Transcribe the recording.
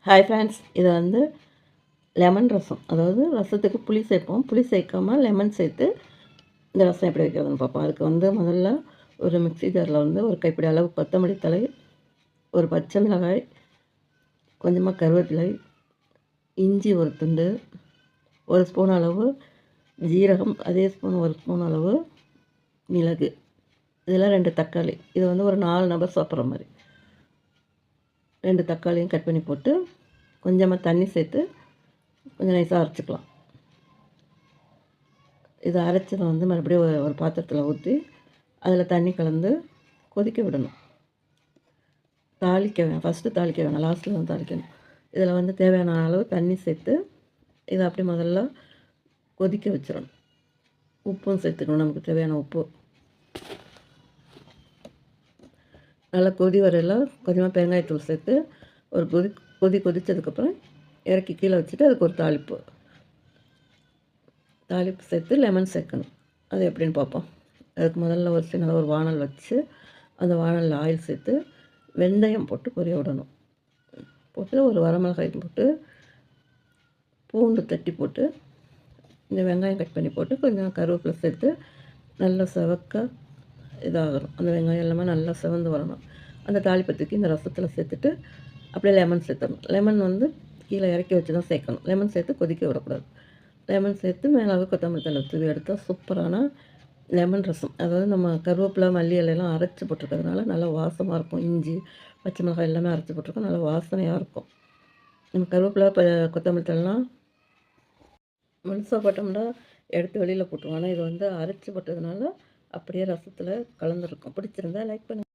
Hi friends, இது வந்து lemon ரசம். அதாவது ரசத்துக்கு புளி சேர்ப்போம். புளி சேர்க்காம லெமன் சேர்த்து இந்த ரசம் எப்படி வைக்கிறதுன்னு பார்ப்போம். அதுக்கு வந்து முதல்ல ஒரு மிக்ஸி ஜாரில் வந்து ஒரு கைப்பிடி அளவு கொத்தமல்லி தழை, ஒரு பச்சை மிளகாய், கொஞ்சமாக கருவேப்பிலை, இஞ்சி ஒரு துண்டு, ஒரு ஸ்பூன் அளவு ஜீரகம், அதே ஸ்பூன் ஒரு ஸ்பூன் அளவு மிளகு, இதெல்லாம் 2 தக்காளி. இது வந்து ஒரு 4 நபர் சாப்பிட்ற மாதிரி 2 தக்காளியும் கட் பண்ணி போட்டு கொஞ்சமாக தண்ணி சேர்த்து கொஞ்சம் நைஸாக அரைச்சிக்கலாம். இதை அரைச்சதை வந்து மறுபடியும் ஒரு பாத்திரத்தில் ஊற்றி அதில் தண்ணி கலந்து கொதிக்க விடணும். தாளிக்க வேணாம், ஃபஸ்ட்டு தாளிக்க வேணாம், லாஸ்ட்டில் தான் தாளிக்கணும். இதில் வந்து தேவையான அளவு தண்ணி சேர்த்து இதை அப்படி முதல்ல கொதிக்க வச்சிடணும். உப்பும் சேர்த்துக்கணும், நமக்கு தேவையான உப்பு. நல்லா கொதி வரையில் கொஞ்சமாக பெருங்காயத்தூள் சேர்த்து ஒரு கொதித்ததுக்கப்புறம் இறக்கி கீழே வச்சுட்டு அதுக்கு ஒரு தாளிப்பு சேர்த்து லெமன் சேர்க்கணும். அது எப்படின்னு பார்ப்போம். அதுக்கு முதல்ல ஒரு சின்னதாக ஒரு வானல் வச்சு அந்த வானலில் ஆயில் சேர்த்து வெந்தயம் போட்டு பொரிய விடணும். போட்டு ஒரு வரமிளகாய் போட்டு பூண்டு தட்டி போட்டு இந்த வெங்காயம் கட் பண்ணி போட்டு கொஞ்சம் கருவேப்பிலை சேர்த்து நல்லா செவக்க இதாகணும். அந்த வெங்காயம் எல்லாமே நல்லா செவந்து வரணும். அந்த தாளிப்பத்துக்கு இந்த ரசத்தில் சேர்த்துட்டு அப்படியே லெமன் சேர்த்துடணும். லெமன் வந்து கீழே இறக்கி வச்சு தான் சேர்க்கணும். லெமன் சேர்த்து கொதிக்க விடக்கூடாது. லெமன் சேர்த்து மேலாக கொத்தமல்லி தழை தூவி எடுத்தால் சூப்பரான லெமன் ரசம். அதாவது நம்ம கருவேப்பிலை மல்லி இலையெல்லாம் அரைச்சி போட்டிருக்கிறதுனால நல்லா வாசமாக இருக்கும். இஞ்சி பச்சை மிளகாய் எல்லாமே அரைச்சி போட்டிருக்கோம், நல்லா வாசனையாக இருக்கும். நம்ம கருவேப்பிலை கொத்தமல்லி தழைலாம் முழுசாக போட்டோம்னா எடுத்து வெளியில் போட்டுருவோம். ஆனால் இது வந்து அரைச்சி போட்டதுனால அப்படியே ரசத்தில் கலந்துருக்கும். பிடிச்சிருந்தா லைக் பண்ணுங்கள்.